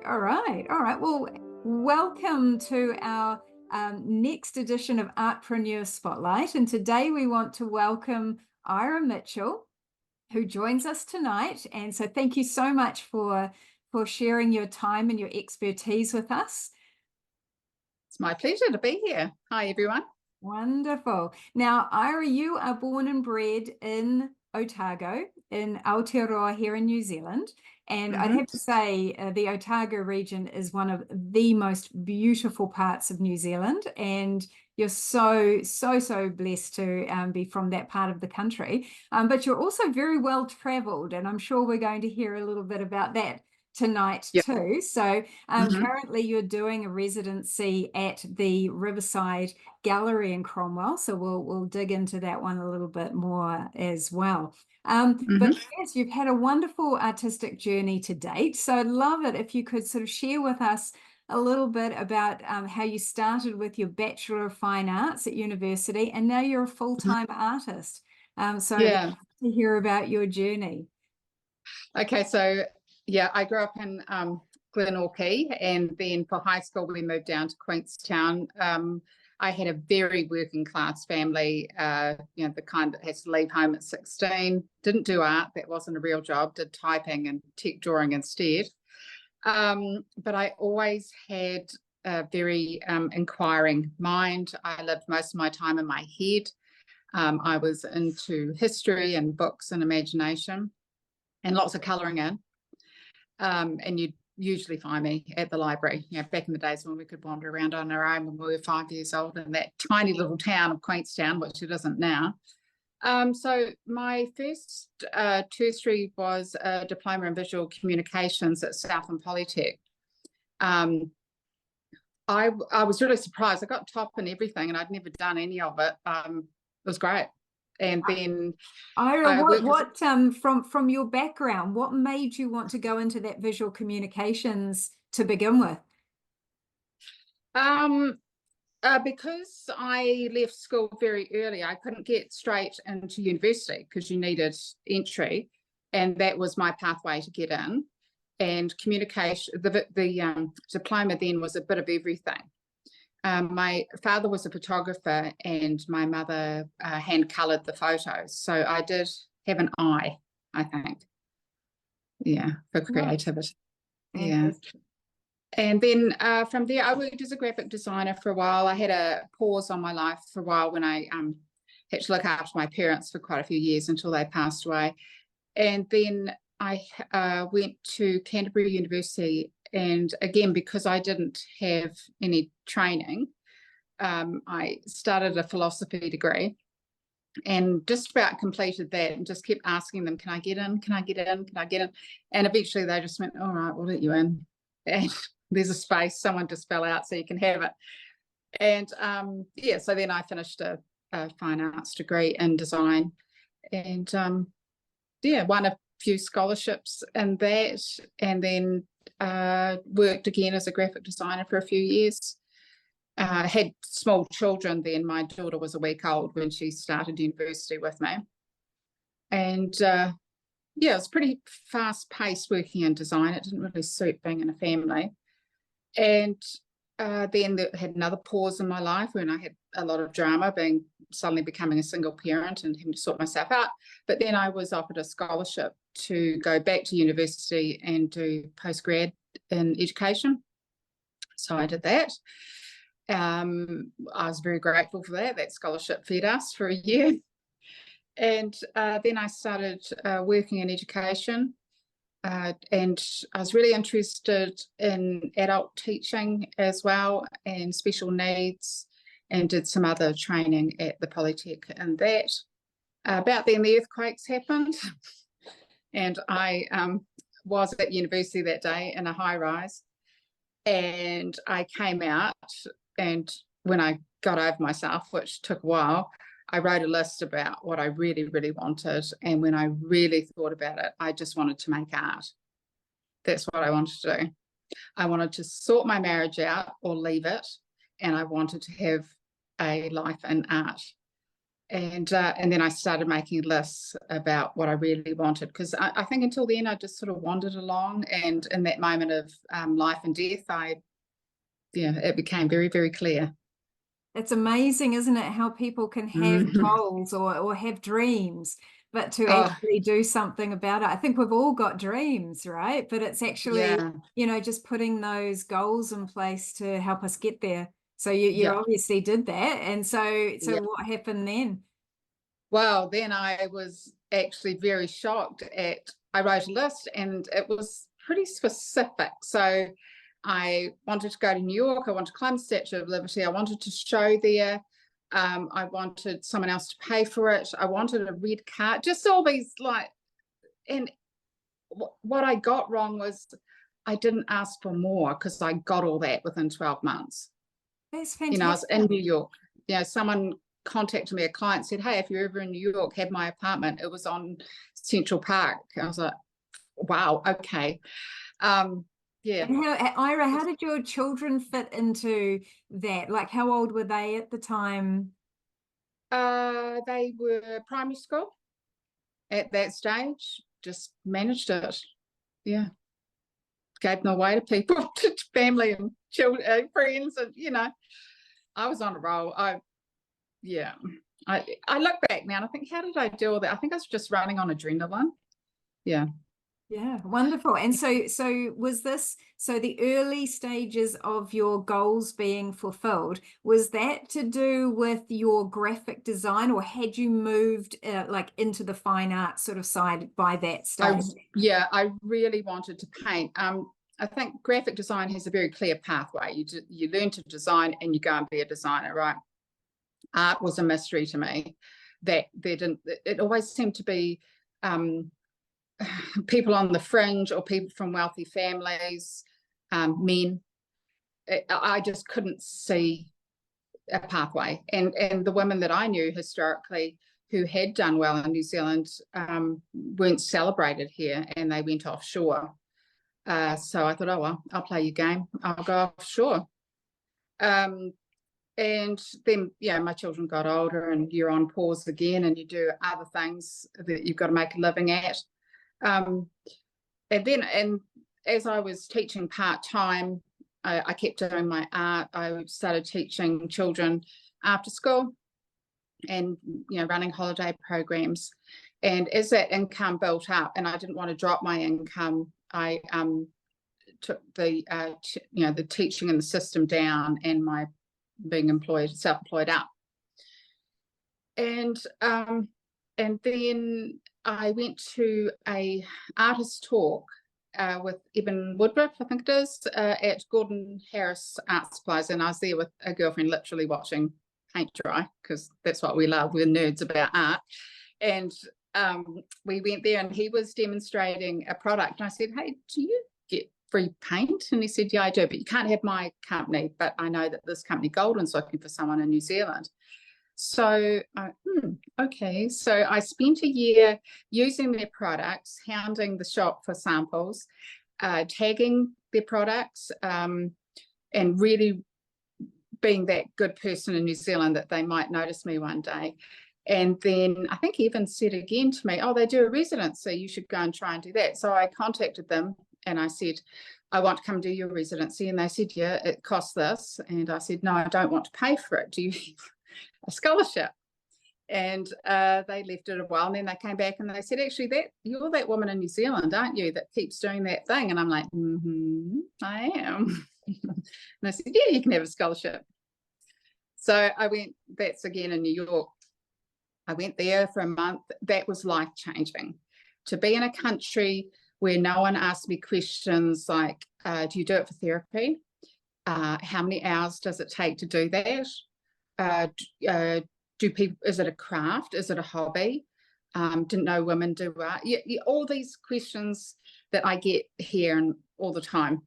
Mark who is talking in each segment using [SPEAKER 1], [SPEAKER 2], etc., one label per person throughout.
[SPEAKER 1] All right. All right. Well, welcome to our next edition of Artpreneur Spotlight. And today we want to welcome Ira Mitchell, who joins us tonight. And so thank you so much for sharing your time and your expertise with us.
[SPEAKER 2] It's my pleasure to be here. Hi, everyone.
[SPEAKER 1] Wonderful. Now, Ira, you are born and bred in Otago, in Aotearoa here in New Zealand. And I'd have to say the Otago region is one of the most beautiful parts of New Zealand. And you're so blessed to be from that part of the country. But you're also very well traveled. And I'm sure we're going to hear a little bit about that tonight too. So currently you're doing a residency at the Riverside Gallery in Cromwell. So we'll dig into that one a little bit more as well. But yes, you've had a wonderful artistic journey to date. So I'd love it if you could sort of share with us a little bit about how you started with your Bachelor of Fine Arts at university, and now you're a full-time artist. So I'd love to hear about your journey.
[SPEAKER 2] Okay, so yeah, I grew up in Glenorchy, and then for high school we moved down to Queenstown. I had a very working class family, the kind that has to leave home at 16. Didn't do art, that wasn't a real job, did typing and tech drawing instead. But I always had a very inquiring mind. I lived most of my time in my head. I was into history and books and imagination and lots of colouring in. And you'd usually find me at the library, back in the days when we could wander around on our own when we were 5 years old in that tiny little town of Queenstown, which it isn't now. So my first tertiary was a diploma in visual communications at Southern Polytech. I was really surprised. I got top in everything and I'd never done any of it. It was great. And then
[SPEAKER 1] Ira, from your background, what made you want to go into that visual communications to begin with?
[SPEAKER 2] Because I left school very early, I couldn't get straight into university because you needed entry, and that was my pathway to get in. And communication, the diploma then was a bit of everything. My father was a photographer and my mother hand coloured the photos. So I did have an eye, I think. Yeah, for creativity. Yeah. And then from there, I worked as a graphic designer for a while. I had a pause on my life for a while when I had to look after my parents for quite a few years until they passed away. And then I went to Canterbury University. And again, because I didn't have any training, I started a philosophy degree and just about completed that and just kept asking them, can I get in? Can I get in? Can I get in? And eventually they just went, all right, we'll let you in. And there's a space, someone just fell out so you can have it. And so then I finished a fine arts degree in design and won a few scholarships in that, and then worked again as a graphic designer for a few years. Had small children then. My daughter was a week old when she started university with me. And it was pretty fast-paced working in design. It didn't really suit being in a family. And then had another pause in my life when I had a lot of drama, suddenly becoming a single parent and having to sort myself out. But then I was offered a scholarship to go back to university and do postgrad in education. So I did that. I was very grateful for that. That scholarship fed us for a year. And then I started working in education. And I was really interested in adult teaching as well and special needs, and did some other training at the Polytech and that. About then the earthquakes happened and I was at university that day in a high rise, and I came out, and when I got over myself, which took a while, I wrote a list about what I really, really wanted. And when I really thought about it, I just wanted to make art. That's what I wanted to do. I wanted to sort my marriage out or leave it. And I wanted to have a life in art. And then I started making lists about what I really wanted, because I think until then I just sort of wandered along, and in that moment of life and death, it became very, very clear.
[SPEAKER 1] It's amazing, isn't it, how people can have goals or have dreams, but to actually do something about it. I think we've all got dreams, right? But it's actually, just putting those goals in place to help us get there. So you obviously did that. And so what happened then?
[SPEAKER 2] Well, then I was actually very shocked I wrote a list, and it was pretty specific. So I wanted to go to New York. I wanted to climb the Statue of Liberty. I wanted to show there. I wanted someone else to pay for it. I wanted a red card, just all these and what I got wrong was I didn't ask for more, because I got all that within 12 months.
[SPEAKER 1] That's fantastic.
[SPEAKER 2] I was in New York. Someone contacted me, a client said, hey, if you're ever in New York, have my apartment. It was on Central Park. I was like, wow, okay. Yeah.
[SPEAKER 1] And Ira, how did your children fit into that? Like, how old were they at the time?
[SPEAKER 2] They were primary school at that stage. Just managed it. Yeah. Gave them away to people, to family and children, friends, and I was on a roll. I look back now and I think, how did I do all that? I think I was just running on adrenaline. Yeah.
[SPEAKER 1] Yeah, wonderful. And so was this, so the early stages of your goals being fulfilled, was that to do with your graphic design, or had you moved like into the fine art sort of side by that stage?
[SPEAKER 2] I really wanted to paint. I think graphic design has a very clear pathway. You learn to design and you go and be a designer, right? Art was a mystery to me. That it always seemed to be people on the fringe, or people from wealthy families, men. I just couldn't see a pathway. And the women that I knew historically who had done well in New Zealand weren't celebrated here, and they went offshore. So I thought, oh, well, I'll play your game. I'll go offshore. And then, my children got older, and you're on pause again, and you do other things that you've got to make a living at. And as I was teaching part-time, I kept doing my art. I started teaching children after school, and running holiday programs. And as that income built up, and I didn't want to drop my income, I took the the teaching and the system down, and my being self-employed up. And then I went to a artist talk with Eben Woodruff, I think it is, at Gordon Harris Art Supplies, and I was there with a girlfriend, literally watching paint dry, because that's what we love. We're nerds about art. And we went there, and he was demonstrating a product, and I said, hey, do you get free paint? And he said, yeah, I do, but you can't have my company, but I know that this company Golden's looking for someone in New Zealand. So okay, so I spent a year using their products, hounding the shop for samples, tagging their products, and really being that good person in New Zealand that they might notice me one day. And then I think he even said again to me, oh, they do a residency, you should go and try and do that. So I contacted them, and I said, I want to come do your residency. And they said, yeah, it costs this. And I said, no, I don't want to pay for it. Do you have a scholarship? And they left it a while, and then they came back and they said, actually, you're that woman in New Zealand, aren't you, that keeps doing that thing? And I'm like, I am. And I said, yeah, you can have a scholarship. So I went, that's again in New York. I went there for a month. That was life-changing. To be in a country where no one asked me questions like, do you do it for therapy? How many hours does it take to do that? Do people, is it a craft? Is it a hobby? Didn't know women do art. All these questions that I get here and all the time.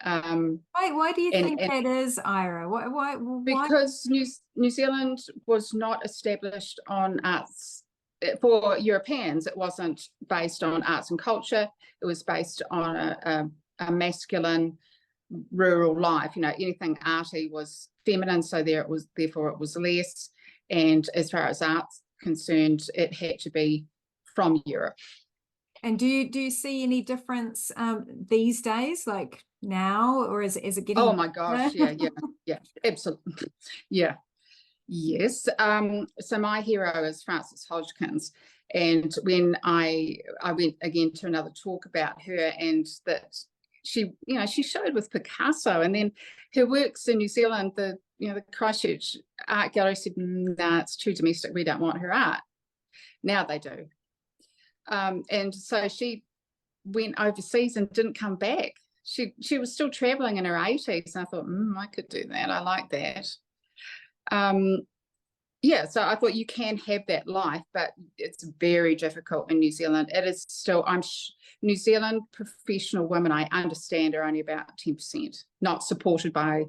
[SPEAKER 1] Why do you think that is, Ira? Why?
[SPEAKER 2] Because New Zealand was not established on arts. For Europeans, it wasn't based on arts and culture. It was based on a masculine rural life. Anything arty was feminine, so therefore it was less. And as far as art's concerned, it had to be from Europe.
[SPEAKER 1] And do you see any difference these days, like now, or is it getting?
[SPEAKER 2] Oh my gosh, yeah, absolutely, yeah, yes. So my hero is Frances Hodgkins, and when I went again to another talk about her, and that she, she showed with Picasso, and then her works in New Zealand, the Christchurch Art Gallery said, nah, it's too domestic, we don't want her art. Now they do. And so she went overseas and didn't come back. She was still traveling in her 80s, and I thought, I could do that. I like that. Yeah, so I thought you can have that life, but it's very difficult in New Zealand. It is still, New Zealand professional women, I understand, are only about 10%, not supported by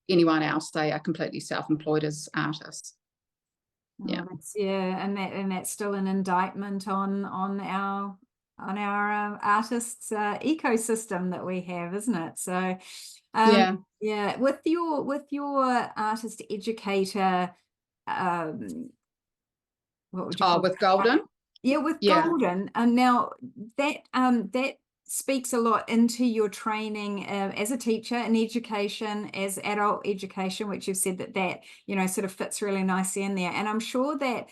[SPEAKER 2] anyone else. They are completely self-employed as artists. Yeah.
[SPEAKER 1] And that's still an indictment on our artists ecosystem that we have, isn't it? So yeah, with your artist educator, what would you call
[SPEAKER 2] with Golden?
[SPEAKER 1] Yeah, with Golden. And now that speaks a lot into your training as a teacher in education, as adult education, which you've said that sort of fits really nicely in there. And I'm sure that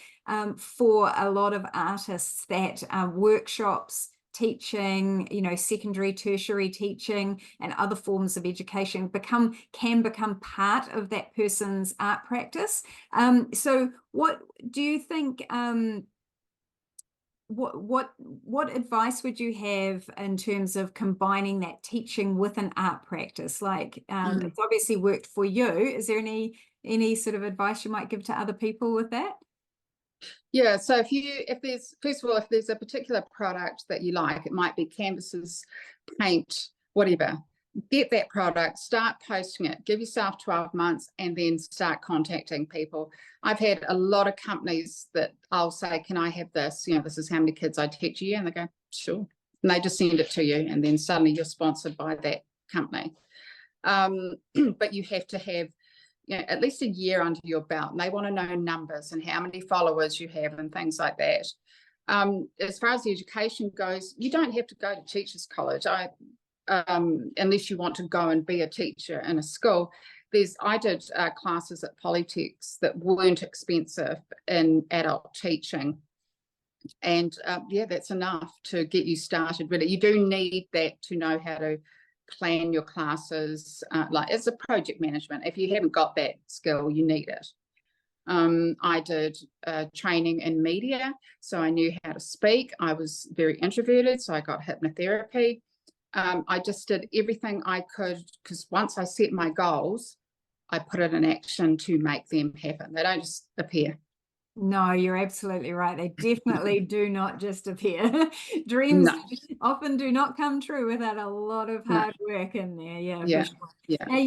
[SPEAKER 1] for a lot of artists, that workshops, teaching, secondary, tertiary teaching, and other forms of education can become part of that person's art practice. So what do you think? What advice would you have in terms of combining that teaching with an art practice? Like it's obviously worked for you. Is there any sort of advice you might give to other people with that?
[SPEAKER 2] Yeah, so if there's a particular product that you like, it might be canvases, paint, whatever, get that product, start posting it, give yourself 12 months, and then start contacting people. I've had a lot of companies that I'll say, can I have this? This is how many kids I teach a year, and they go, sure. And they just send it to you, and then suddenly you're sponsored by that company. But you have to have at least a year under your belt, and they want to know numbers and how many followers you have and things like that. As far as the education goes, you don't have to go to teachers' college. Unless you want to go and be a teacher in a school. I did classes at Polytechs that weren't expensive in adult teaching. And that's enough to get you started. Really, you do need that to know how to plan your classes, like as a project management. If you haven't got that skill, you need it. I did training in media, so I knew how to speak. I was very introverted, so I got hypnotherapy. I just did everything I could, because once I set my goals, I put it in action to make them happen. They don't just appear.
[SPEAKER 1] No, you're absolutely right. They definitely do not just appear. Dreams often do not come true without a lot of hard work in there. Yeah, for sure.
[SPEAKER 2] Yeah.
[SPEAKER 1] Now,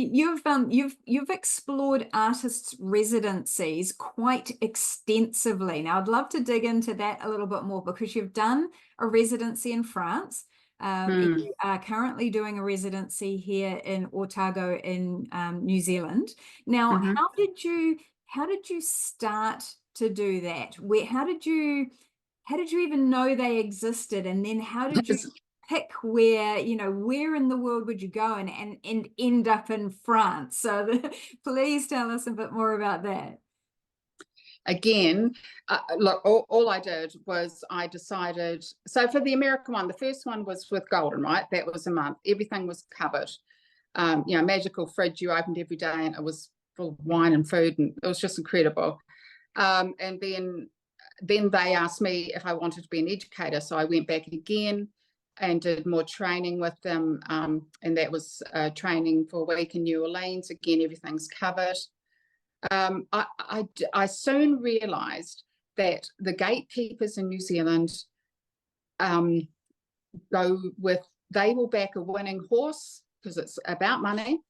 [SPEAKER 1] you've explored artists' residencies quite extensively. Now, I'd love to dig into that a little bit more, because you've done a residency in France. You are currently doing a residency here in Otago in New Zealand. Now, how did you start to do that? How did you even know they existed? And then how did you pick where in the world would you go and end up in France? So please tell us a bit more about that.
[SPEAKER 2] Again, look, all I did was I decided, so for the American one, the first one was with Golden, right? That was a month. Everything was covered. Magical fridge you opened every day, and it was full of wine and food, and it was just incredible. And then they asked me if I wanted to be an educator. So I went back again and did more training with them. And that was training for a week in New Orleans. Again, everything's covered. I soon realized that the gatekeepers in New Zealand they will back a winning horse because it's about money,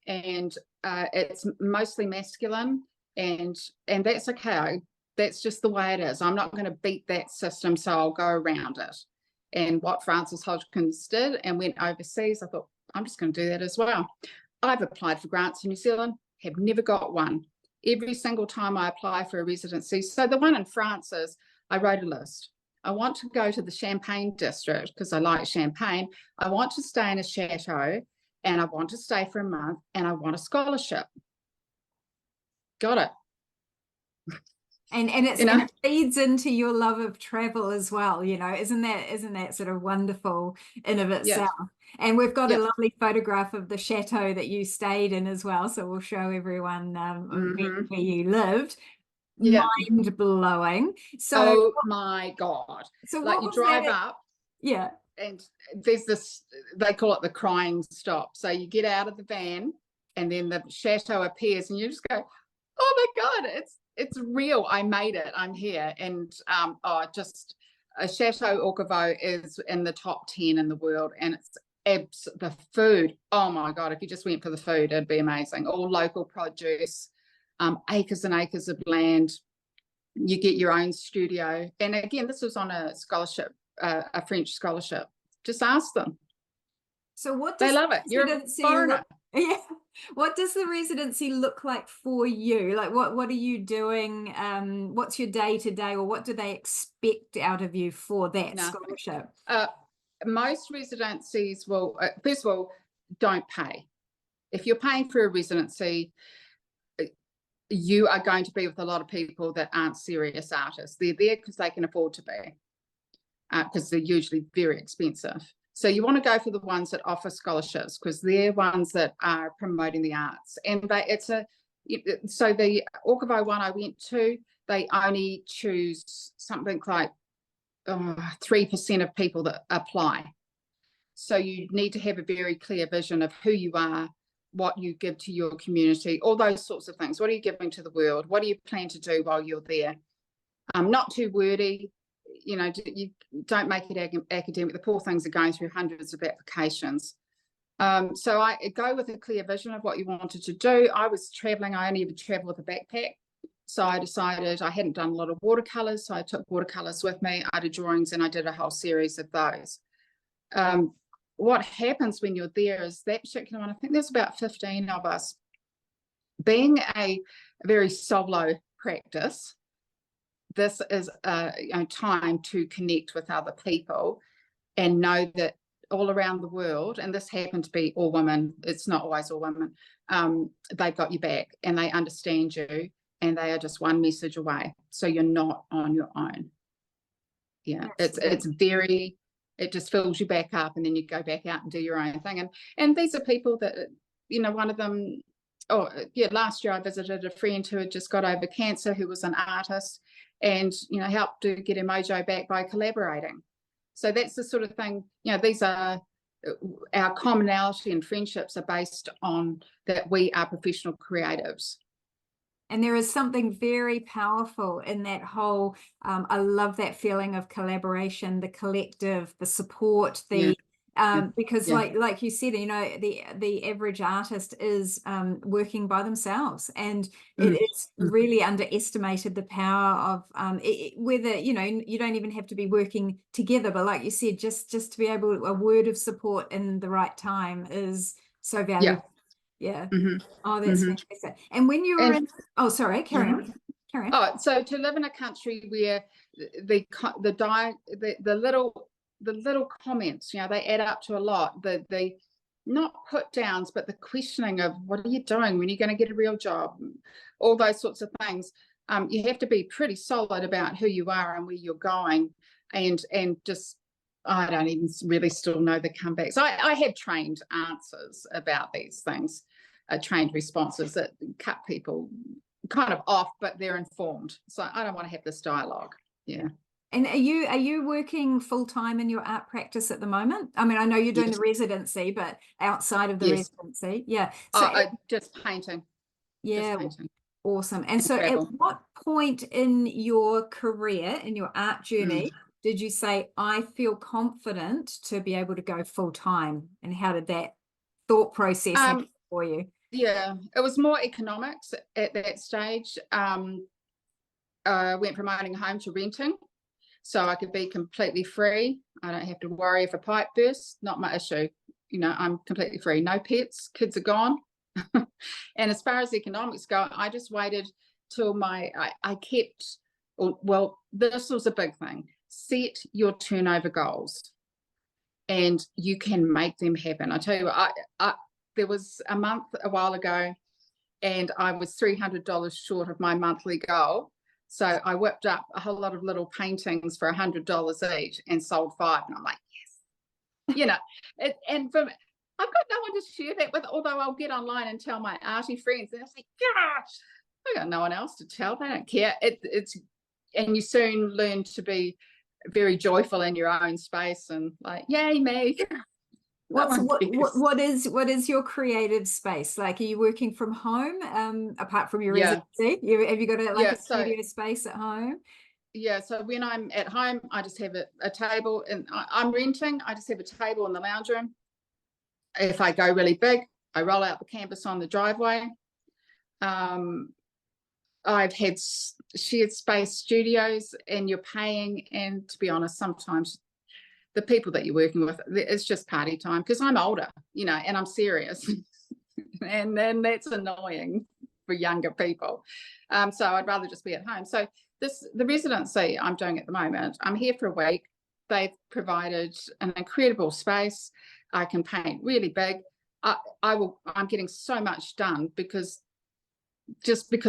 [SPEAKER 2] and it's mostly masculine, and that's okay. That's just the way it is. I'm not going to beat that system, so I'll go around it. And what Frances Hodgkins did and went overseas, I thought, I'm just going to do that as well. I've applied for grants in New Zealand, have never got one. every single time I apply for a residency. So the one in France is, I wrote a list. I want to go to the Champagne district because I like champagne. I want to stay in a chateau, and I want to stay for a month, and I want a scholarship. Got it.
[SPEAKER 1] And and it feeds into your love of travel as well, isn't that sort of wonderful in of itself?
[SPEAKER 2] Yeah.
[SPEAKER 1] And we've got
[SPEAKER 2] Yeah.
[SPEAKER 1] a lovely photograph of the chateau that you stayed in as well, so we'll show everyone where you lived.
[SPEAKER 2] Yeah.
[SPEAKER 1] Mind blowing. So,
[SPEAKER 2] oh my God.
[SPEAKER 1] so
[SPEAKER 2] Like
[SPEAKER 1] what
[SPEAKER 2] you
[SPEAKER 1] was
[SPEAKER 2] drive
[SPEAKER 1] that?
[SPEAKER 2] up
[SPEAKER 1] Yeah.
[SPEAKER 2] and there's this, they call it the crying stop. So you get out of the van and then the chateau appears and you just go, oh my God, it's real. I made it. I'm here. And just Chateau Orcavo is in the top 10 in the world, and it's the food. Oh my God, if you just went for the food, it'd be amazing. All local produce, acres and acres of land. You get your own studio. And again, this was on a scholarship, a French scholarship. Just ask them.
[SPEAKER 1] So what
[SPEAKER 2] They
[SPEAKER 1] does
[SPEAKER 2] love it. You're a foreigner.
[SPEAKER 1] Yeah. What does the residency look like for you? Like what are you doing? What's your day to day, or what do they expect out of you for that scholarship?
[SPEAKER 2] Most residencies will, first of all, don't pay. If you're paying for a residency, you are going to be with a lot of people that aren't serious artists. They're there because they can afford to be, because they're usually very expensive. So you want to go for the ones that offer scholarships, because they're ones that are promoting the arts. And so the Orcavo one I went to, they only choose something like 3% of people that apply. So you need to have a very clear vision of who you are, what you give to your community, all those sorts of things. What are you giving to the world? What do you plan to do while you're there? Not too wordy. You don't make it academic. The poor things are going through hundreds of applications. So I go with a clear vision of what you wanted to do. I was traveling. I only ever travel with a backpack. So I decided I hadn't done a lot of watercolors. So I took watercolors with me. I did drawings, and I did a whole series of those. What happens when you're there is that particular one, I think there's about 15 of us. Being a very solo practice, this is time to connect with other people and know that all around the world, and this happened to be all women, it's not always all women, they've got your back and they understand you, and they are just one message away. So you're not on your own. Yeah, it just fills you back up, and then you go back out and do your own thing. And these are people that, one of them, last year I visited a friend who had just got over cancer, who was an artist, and helped to get her mojo back by collaborating. So that's the sort of thing, these are our commonality, and friendships are based on that we are professional creatives.
[SPEAKER 1] And there is something very powerful in that whole, I love that feeling of collaboration, the collective, the support, because like you said, the average artist is working by themselves, and it's really underestimated the power of whether you don't even have to be working together, but like you said, just to be able, a word of support in the right time is so valuable. Yeah. Oh, that's fantastic. And when you were oh, sorry, carry on.
[SPEAKER 2] Oh, so to live in a country where the little comments, they add up to a lot. The not put downs, but the questioning of, what are you doing? When are you going to get a real job? All those sorts of things. You have to be pretty solid about who you are and where you're going, and just, I don't even really still know the comebacks. I have trained answers about these things, trained responses that cut people kind of off, but they're informed. So I don't want to have this dialogue. Yeah.
[SPEAKER 1] And are you working full-time in your art practice at the moment? I mean, I know you're doing the residency, but outside of the residency,
[SPEAKER 2] So just painting.
[SPEAKER 1] Yeah.
[SPEAKER 2] Just painting.
[SPEAKER 1] Awesome. And so at what point in your career, in your art journey, did you say, I feel confident to be able to go full-time? And how did that thought process happen for you?
[SPEAKER 2] Yeah, it was more economics at that stage. I went from owning a home to renting, so I could be completely free. I don't have to worry if a pipe bursts. Not my issue. I'm completely free. No pets. Kids are gone. And as far as economics go, I just waited till I kept, well, this was a big thing. Set your turnover goals and you can make them happen. I tell you, there was a month a while ago and I was $300 short of my monthly goal. So I whipped up a whole lot of little paintings for $100 each and sold 5. And I'm like, yes, and I've got no one to share that with, although I'll get online and tell my arty friends. And I say, gosh, I got no one else to tell. They don't care. And you soon learn to be very joyful in your own space and like, yay, me.
[SPEAKER 1] What is your creative space like? Are you working from home apart from your residency? Have you got a studio space at home?
[SPEAKER 2] Yeah, so when I'm at home, I just have a table, and I'm renting. I just have a table in the lounge room. If I go really big, I roll out the canvas on the driveway. I've had shared space studios, and you're paying, and to be honest, sometimes the people that you're working with, it's just party time, because I'm older, and I'm serious. and then that's annoying for younger people. So I'd rather just be at home. So the residency I'm doing at the moment, I'm here for a week. They've provided an incredible space. I can paint really big. I'm getting so much done because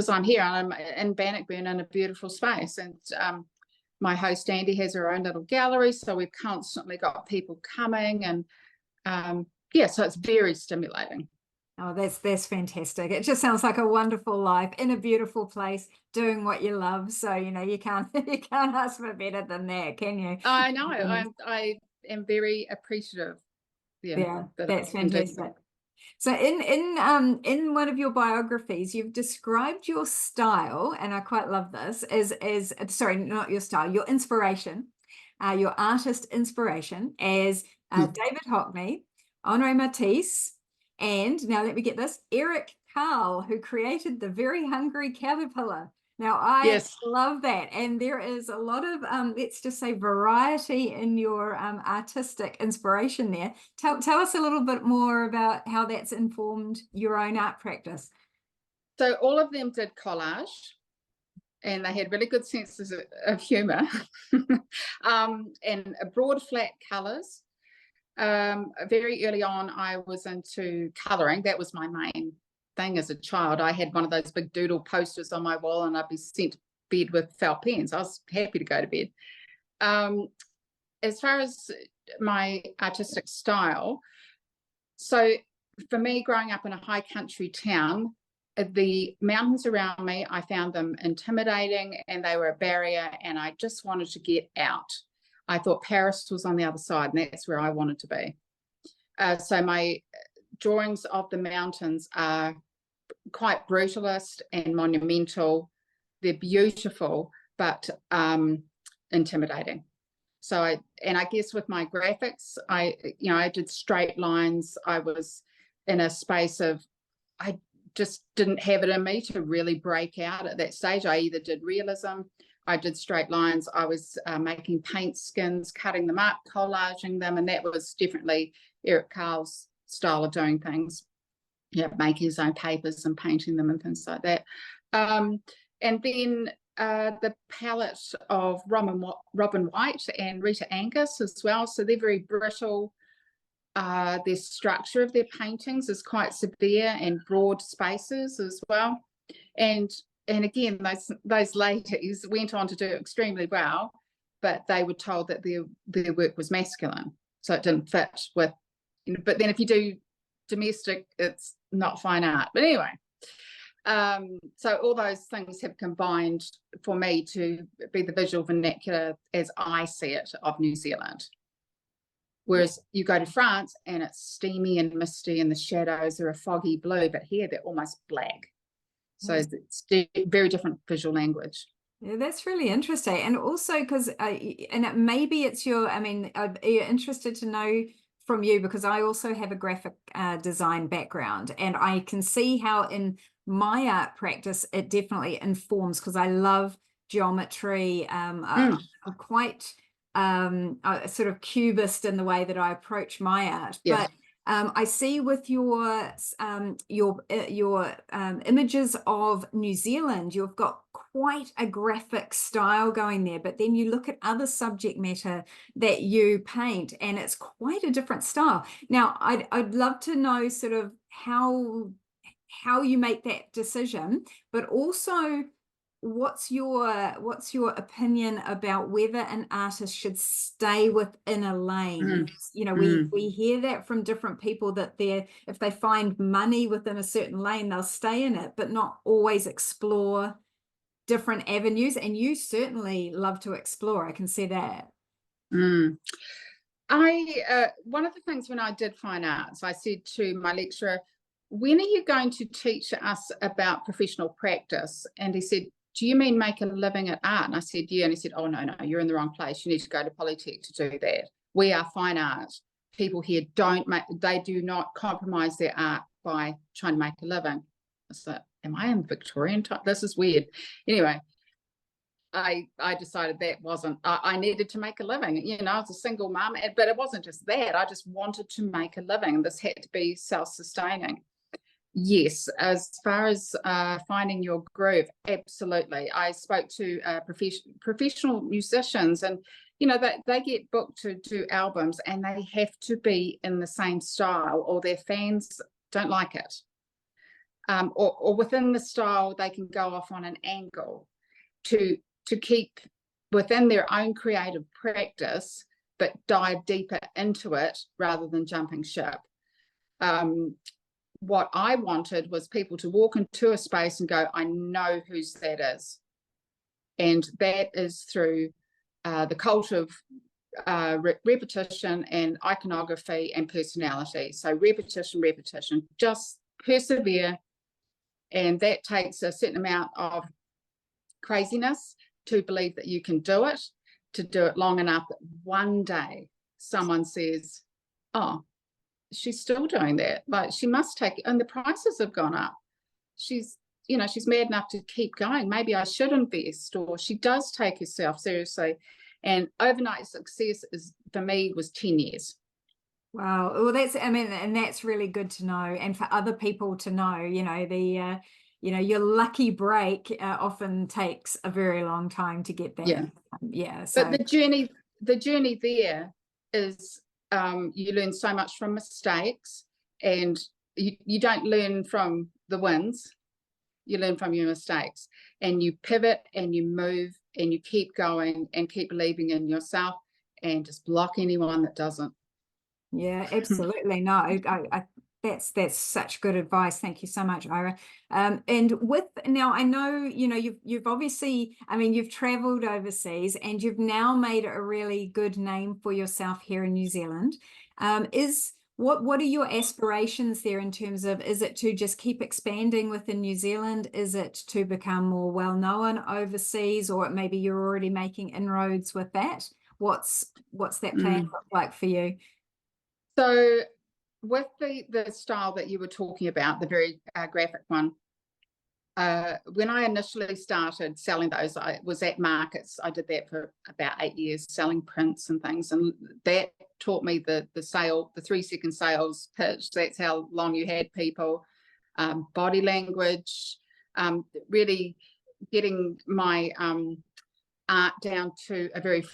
[SPEAKER 2] I'm here, and I'm in Bannockburn in a beautiful space. And my host Andy has her own little gallery, so we've constantly got people coming, and so it's very stimulating.
[SPEAKER 1] Oh, that's fantastic. It just sounds like a wonderful life in a beautiful place, doing what you love. So, you can't ask for better than that, can you?
[SPEAKER 2] I know. I am very appreciative.
[SPEAKER 1] Yeah, that's fantastic. So in one of your biographies, you've described your style, and I quite love this, as sorry, not your style, your inspiration, your artist inspiration as David Hockney, Henri Matisse, and now let me get this, Eric Carle, who created the Very Hungry Caterpillar. Now, I love that. And there is a lot of, let's just say, variety in your artistic inspiration there. Tell us a little bit more about how that's informed your own art practice.
[SPEAKER 2] So all of them did collage, and they had really good senses of humor and broad, flat colors. Very early on, I was into coloring. That was my main thing as a child. I had one of those big doodle posters on my wall, and I'd be sent to bed with felt pens. I was happy to go to bed. As far as my artistic style, so for me, growing up in a high country town, the mountains around me, I found them intimidating, and they were a barrier, and I just wanted to get out. I thought Paris was on the other side, and that's where I wanted to be. So my drawings of the mountains are quite brutalist and monumental. They're beautiful, but intimidating. So I guess with my graphics, I did straight lines. I was in a space of, I just didn't have it in me to really break out at that stage. I either did realism, I did straight lines, I was making paint skins, cutting them up, collaging them, and that was definitely Eric Carle's style of doing things. Making his own papers and painting them and things like that. And then the palette of Robin White and Rita Angus as well. So they're very brittle. Their structure of their paintings is quite severe and broad spaces as well. And again, those ladies went on to do extremely well, but they were told that their work was masculine, so it didn't fit with. But then if you do domestic, it's not fine art. But anyway, so all those things have combined for me to be the visual vernacular as I see it of New Zealand. Whereas you go to France and it's steamy and misty and the shadows are a foggy blue, but here they're almost black. So it's very different visual language.
[SPEAKER 1] Yeah, that's really interesting. And also because, maybe it's I'd be interested to know from you, because I also have a graphic design background, and I can see how in my art practice, it definitely informs, because I love geometry. I'm quite sort of cubist in the way that I approach my art. But I see with your images of New Zealand, you've got quite a graphic style going there, but then you look at other subject matter that you paint and it's quite a different style. Now, I'd love to know sort of how you make that decision, but also what's your opinion about whether an artist should stay within a lane? You know, we hear that from different people that if they find money within a certain lane, they'll stay in it, but not always explore different avenues. And you certainly love to explore. I can see that.
[SPEAKER 2] One of the things when I did fine arts, I said to my lecturer, when are you going to teach us about professional practice? And he said, do you mean make a living at art? And I said, yeah. And he said, oh, no, you're in the wrong place. You need to go to Polytech to do that. We are fine art. People here they do not compromise their art by trying to make a living. I said, am I in Victorian time? This is weird. Anyway, I decided that wasn't, I needed to make a living. You know, I was a single mum, but it wasn't just that. I just wanted to make a living. This had to be self-sustaining. Yes, as far as finding your groove, absolutely. I spoke to professional musicians, and you know that they get booked to do albums, and they have to be in the same style, or their fans don't like it. Or within the style, they can go off on an angle to keep within their own creative practice, but dive deeper into it rather than jumping ship. What I wanted was people to walk into a space and go, I know whose that is. And that is through the cult of repetition and iconography and personality. So repetition, just persevere. And that takes a certain amount of craziness to believe that you can do it, to do it long enough that one day someone says, oh, she's still doing that. Like, she must take it, and the prices have gone up. She's mad enough to keep going. Maybe I should invest. Or she does take herself seriously. And overnight success for me was 10 years.
[SPEAKER 1] Wow. Well, and that's really good to know, and for other people to know. You know, your lucky break often takes a very long time to get there. Yeah. So,
[SPEAKER 2] but the journey there is, you learn so much from mistakes, and you don't learn from the wins. You learn from your mistakes, and you pivot and you move and you keep going and keep believing in yourself, and just block anyone that doesn't.
[SPEAKER 1] Yeah, absolutely. No, that's such good advice. Thank you so much, Ira. And now I know, you've obviously, you've traveled overseas and you've now made a really good name for yourself here in New Zealand. What are your aspirations there in terms of, is it to just keep expanding within New Zealand? Is it to become more well-known overseas, or maybe you're already making inroads with that? What's that plan look like for you?
[SPEAKER 2] So with the style that you were talking about, the very graphic one, when I initially started selling those, I was at markets. I did that for about 8 years, selling prints and things, and that taught me the 3-second sales pitch. That's how long you had people, body language, really getting my art down to a very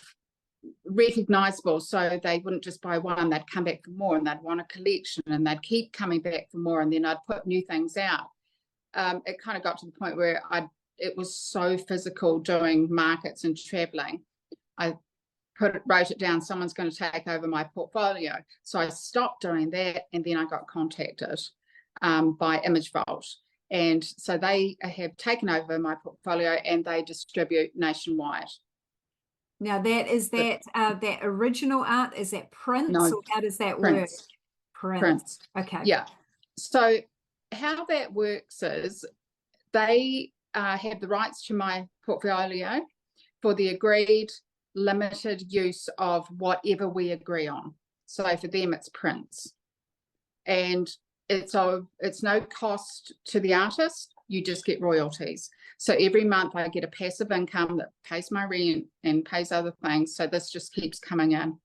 [SPEAKER 2] recognizable, so they wouldn't just buy one, they'd come back for more, and they'd want a collection, and they'd keep coming back for more, and then I'd put new things out. It kind of got to the point where it was so physical doing markets and traveling. I wrote it down, someone's going to take over my portfolio. So I stopped doing that, and then I got contacted by Image Vault. And so they have taken over my portfolio, and they distribute nationwide.
[SPEAKER 1] Now that original art, is that prints?
[SPEAKER 2] No,
[SPEAKER 1] or how does that
[SPEAKER 2] work? Prints.
[SPEAKER 1] Okay.
[SPEAKER 2] Yeah. So how that works is they have the rights to my portfolio for the agreed limited use of whatever we agree on. So for them, it's prints, and it's no cost to the artist. You just get royalties. So every month I get a passive income that pays my rent and pays other things. So this just keeps coming in.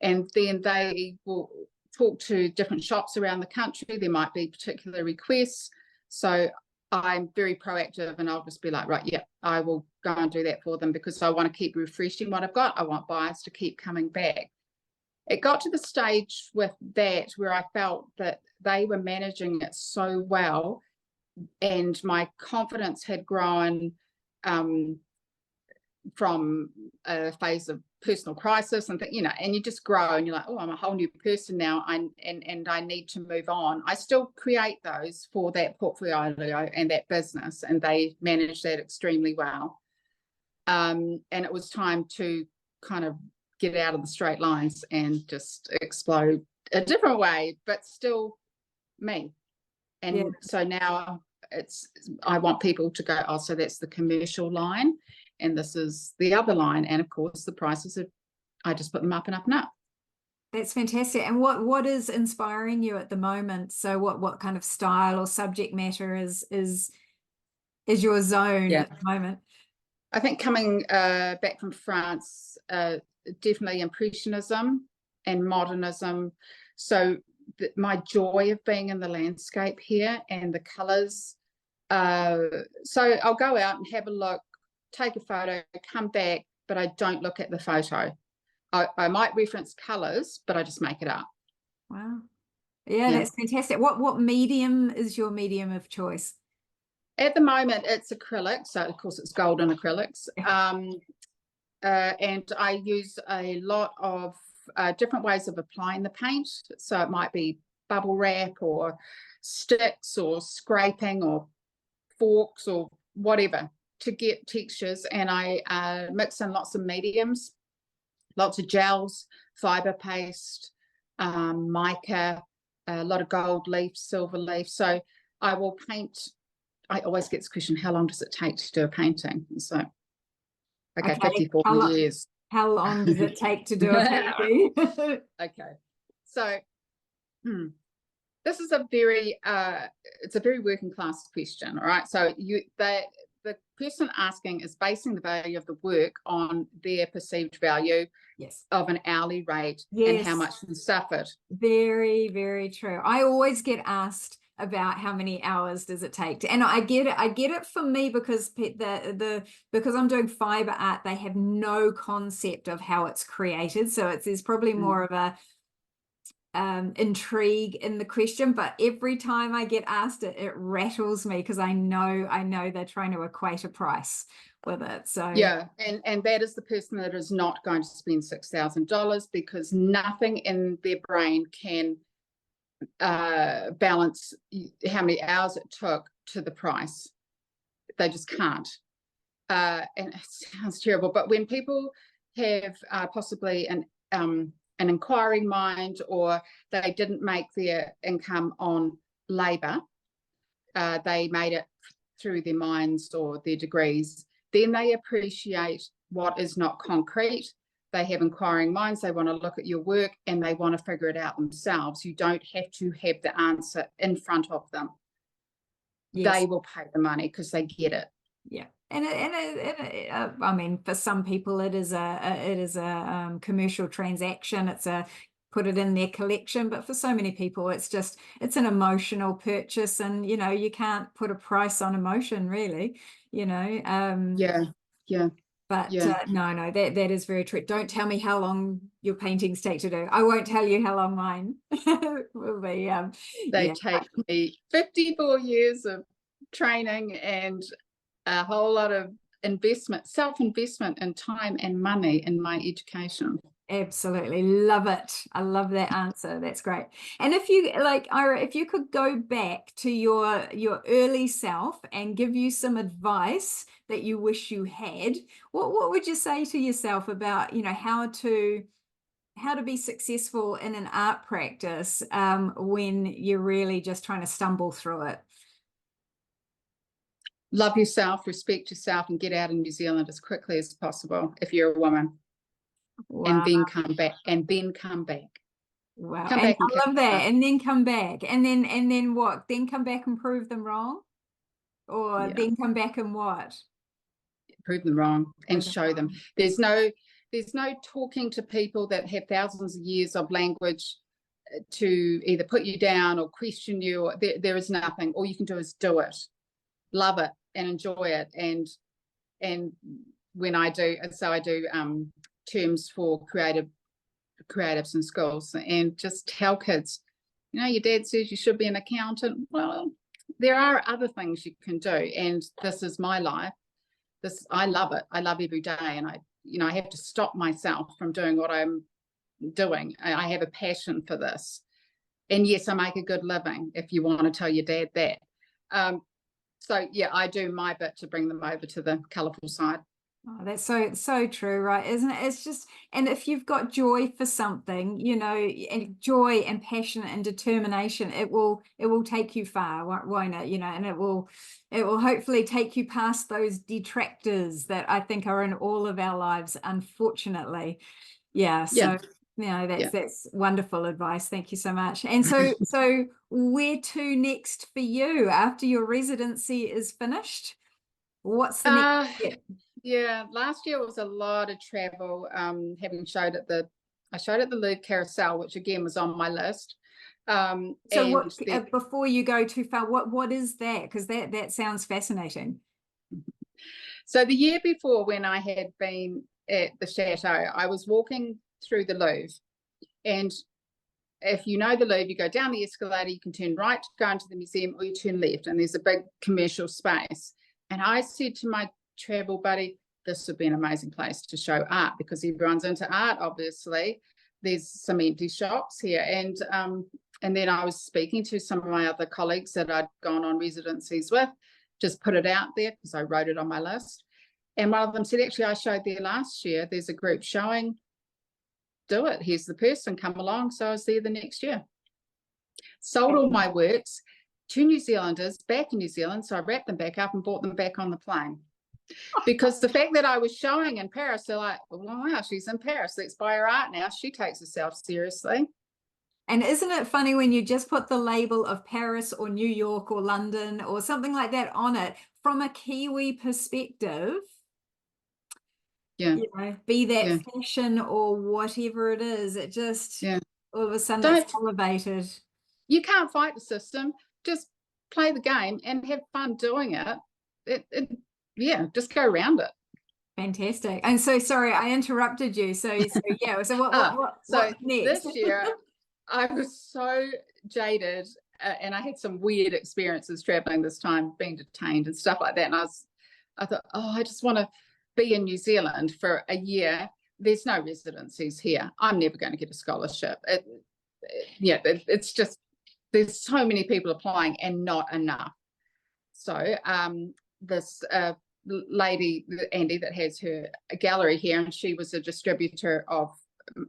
[SPEAKER 2] And then they will, talk to different shops around the country. There might be particular requests. So I'm very proactive, and I'll just be like, right, yeah, I will go and do that for them, because I want to keep refreshing what I've got. I want buyers to keep coming back. It got to the stage with that where I felt that they were managing it so well, and my confidence had grown from a phase of personal crisis and and you just grow and you're like, oh, I'm a whole new person now, and I need to move on. I still create those for that portfolio and that business, and they manage that extremely well. And it was time to kind of get out of the straight lines and just explode a different way, but still me. And so now I want people to go, oh, so that's the commercial line, and this is the other line. And of course, the prices are, I just put them up and up and up.
[SPEAKER 1] That's fantastic. And what is inspiring you at the moment? So what kind of style or subject matter is your zone at the moment?
[SPEAKER 2] I think coming back from France, definitely Impressionism and Modernism. So my joy of being in the landscape here and the colours. So I'll go out and have a look, take a photo, come back, but I don't look at the photo. I might reference colours, but I just make it up.
[SPEAKER 1] Wow. Yeah, that's fantastic. What medium is your medium of choice?
[SPEAKER 2] At the moment, it's acrylic. So, of course, it's golden acrylics. And I use a lot of different ways of applying the paint. So it might be bubble wrap or sticks or scraping or forks or whatever to get textures. And I mix in lots of mediums, lots of gels, fiber paste, mica, a lot of gold leaf, silver leaf. So I will paint. I always get this question, how long does it take to do a painting? So, okay. 54 years.
[SPEAKER 1] How long does it take to do a painting?
[SPEAKER 2] Okay. So this is a very, it's a very working class question, all right? So the person asking is basing the value of the work on their perceived value of an hourly rate and how much they suffered.
[SPEAKER 1] Very, very true. I always get asked about how many hours does it take to, and I get it for me, because because I'm doing fiber art, they have no concept of how it's created, so there's probably more of a intrigue in the question. But every time I get asked it rattles me, because I know they're trying to equate a price with it. So
[SPEAKER 2] yeah, and that is the person that is not going to spend $6,000, because nothing in their brain can balance how many hours it took to the price. They just can't. And it sounds terrible, but when people have possibly an inquiring mind, or they didn't make their income on labor, they made it through their minds or their degrees, then they appreciate what is not concrete. They have inquiring minds. They want to look at your work and they want to figure it out themselves. You don't have to have the answer in front of them. They will pay the money because they get it.
[SPEAKER 1] Yeah. And I mean, for some people, it is a commercial transaction. It's a put it in their collection. But for so many people, it's an emotional purchase, and you can't put a price on emotion, really. But no, that is very true. Don't tell me how long your paintings take to do. I won't tell you how long mine will be.
[SPEAKER 2] They take me 54 years of training and a whole lot of self-investment in time and money in my education.
[SPEAKER 1] Absolutely. Love it. I love that answer. That's great. And if you Ira, if you could go back to your early self and give you some advice that you wish you had, what would you say to yourself about, how to be successful in an art practice when you're really just trying to stumble through it?
[SPEAKER 2] Love yourself, respect yourself, and get out of New Zealand as quickly as possible if you're a woman. Wow. And then come back.
[SPEAKER 1] Wow. I love that. And then come back. And then what? Then come back and prove them wrong? Or then come back and what?
[SPEAKER 2] Prove them wrong and show them. There's no talking to people that have thousands of years of language to either put you down or question you. There is nothing. All you can do is do it, love it, and enjoy it. And when I do terms for creatives in schools, and just tell kids, you know, your dad says you should be an accountant. Well, there are other things you can do, and this is my life. I love it. I love every day, and I have to stop myself from doing what I'm doing. I have a passion for this, and yes, I make a good living, if you want to tell your dad that. So yeah, I do my bit to bring them over to the colourful side.
[SPEAKER 1] Oh, that's so true, right? Isn't it? It's just, and if you've got joy for something, you know, and joy and passion and determination, it will take you far, won't it? You know, and it will hopefully take you past those detractors that I think are in all of our lives, unfortunately. Yeah. So you know, that's wonderful advice. Thank you so much. And so where to next for you after your residency is finished? What's the next step?
[SPEAKER 2] Yeah, last year was a lot of travel. Having showed at the Louvre Carousel, which again was on my list.
[SPEAKER 1] So what, before you go too far, what is that? Because that sounds fascinating.
[SPEAKER 2] So the year before, when I had been at the chateau, I was walking through the Louvre, and if you know the Louvre, you go down the escalator, you can turn right to go into the museum, or you turn left, and there's a big commercial space. And I said to my travel buddy, this would be an amazing place to show art, because everyone's into art, obviously. There's some empty shops here. And then I was speaking to some of my other colleagues that I'd gone on residencies with, just put it out there because I wrote it on my list. And one of them said, actually, I showed there last year. There's a group showing. Do it. Here's the person, come along. So I was there the next year. Sold all my works to New Zealanders back in New Zealand. So I wrapped them back up and brought them back on the plane. Because the fact that I was showing in Paris, they're like, well, wow, she's in Paris. Let's buy her art now. She takes herself seriously.
[SPEAKER 1] And isn't it funny when you just put the label of Paris or New York or London or something like that on it, from a Kiwi perspective,
[SPEAKER 2] yeah,
[SPEAKER 1] you know, be that fashion or whatever it is, it just all of a sudden it's elevated.
[SPEAKER 2] You can't fight the system. Just play the game and have fun doing it. Just go around it.
[SPEAKER 1] Fantastic. And so, sorry, I interrupted you. So yeah. So what's next?
[SPEAKER 2] This year, I was so jaded, and I had some weird experiences traveling this time, being detained and stuff like that. And I thought, oh, I just want to be in New Zealand for a year. There's no residencies here. I'm never going to get a scholarship. It's just, there's so many people applying and not enough. So this lady, Andy, that has her gallery here, and she was a distributor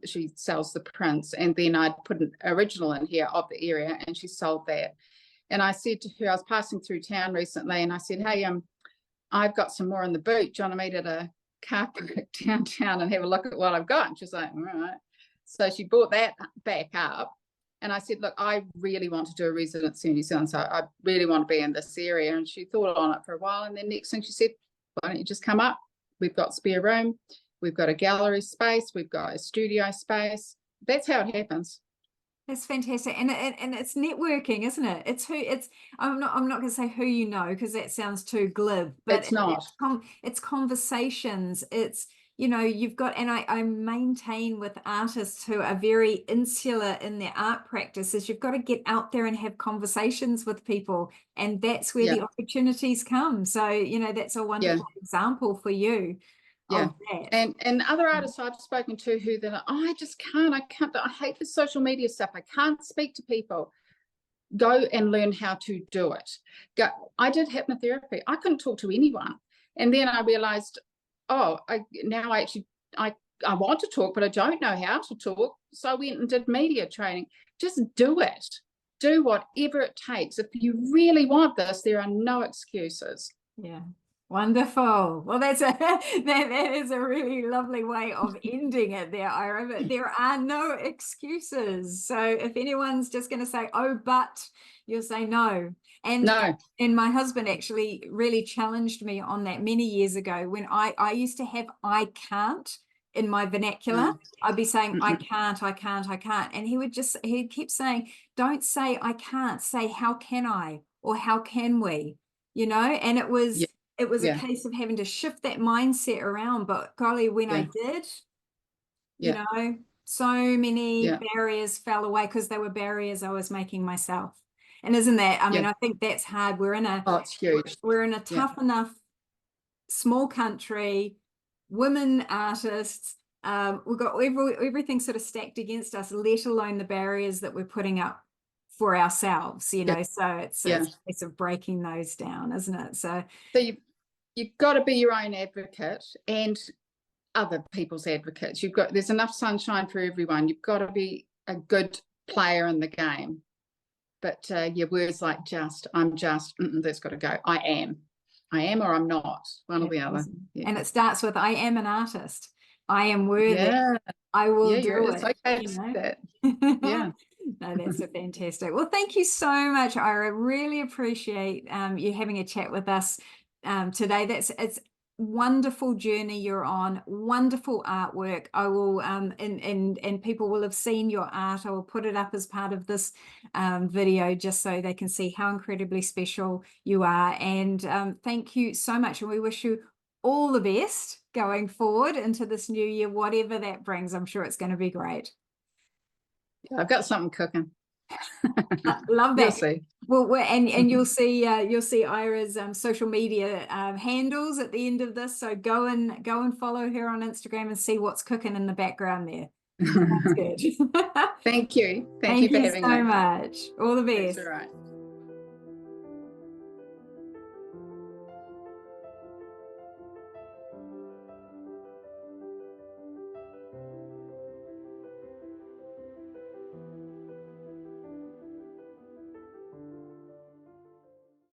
[SPEAKER 2] she sells the prints, and then I'd put an original in here of the area, and she sold that. And I said to her, I was passing through town recently, and I said, hey, I've got some more in the boot. Do you want to meet at a car park downtown and have a look at what I've got? And she's like, all right. So she brought that back up, and I said, look, I really want to do a residency in New Zealand, so I really want to be in this area. And she thought on it for a while, and then next thing she said, why don't you just come up? We've got spare room. We've got a gallery space. We've got a studio space. That's how it happens.
[SPEAKER 1] That's fantastic. And it's networking, isn't it? I'm not going to say who you know, because that sounds too glib, but
[SPEAKER 2] it's not.
[SPEAKER 1] It's conversations. It's, you know, you've got, and I maintain with artists who are very insular in their art practices, you've got to get out there and have conversations with people, and that's where the opportunities come. So, you know, that's a wonderful example for you.
[SPEAKER 2] And other artists I've spoken to who they're like, oh, I can't, I hate the social media stuff. I can't speak to people. Go and learn how to do it. I did hypnotherapy. I couldn't talk to anyone. And then I realized, I want to talk, but I don't know how to talk. So I went and did media training. Just do it. Do whatever it takes. If you really want this, there are no excuses.
[SPEAKER 1] Yeah. Wonderful. Well, that is a really lovely way of ending it there, Ira. But there are no excuses. So if anyone's just going to say, oh, but, you'll say no. And my husband actually really challenged me on that many years ago, when I used to have I can't in my vernacular, I'd be saying, I
[SPEAKER 2] Mm-hmm.
[SPEAKER 1] can't, I can't, I can't. And he'd keep saying, don't say I can't, say how can I, or how can we, you know? And it was a
[SPEAKER 2] Yeah.
[SPEAKER 1] case of having to shift that mindset around. But golly, when I did, you
[SPEAKER 2] Yeah.
[SPEAKER 1] know, so many
[SPEAKER 2] Yeah.
[SPEAKER 1] barriers fell away because they were barriers I was making myself. And isn't that, I mean,
[SPEAKER 2] Yeah.
[SPEAKER 1] I think that's hard.
[SPEAKER 2] Oh, it's huge.
[SPEAKER 1] We're in a
[SPEAKER 2] Yeah.
[SPEAKER 1] tough enough small country, women artists. We've got everything sort of stacked against us, let alone the barriers that we're putting up for ourselves, you know. So it's a case of breaking those down, isn't it? So
[SPEAKER 2] you've got to be your own advocate and other people's advocates. There's enough sunshine for everyone. You've got to be a good player in the game. But words like that's got to go. I am or I'm not, one or the other. Yeah.
[SPEAKER 1] And it starts with, I am an artist. I am worthy.
[SPEAKER 2] Yeah.
[SPEAKER 1] I will do it.
[SPEAKER 2] It's okay
[SPEAKER 1] you
[SPEAKER 2] to
[SPEAKER 1] know?
[SPEAKER 2] say that. Yeah.
[SPEAKER 1] No, that's a fantastic. Well, thank you so much, Ira. Really appreciate you having a chat with us today. It's wonderful journey you're on, wonderful artwork. I will and people will have seen your art. I will put it up as part of this video just so they can see how incredibly special you are. And thank you so much. And we wish you all the best going forward into this new year, whatever that brings. I'm sure it's going to be great.
[SPEAKER 2] I've got something cooking.
[SPEAKER 1] Love that.
[SPEAKER 2] You'll see.
[SPEAKER 1] Well, and you'll see Ira's social media handles at the end of this. So go and follow her on Instagram and see what's cooking in the background there. Sounds good.
[SPEAKER 2] Thank you. Thank you for having me.
[SPEAKER 1] Thank you so much. All the best.
[SPEAKER 2] That's all right.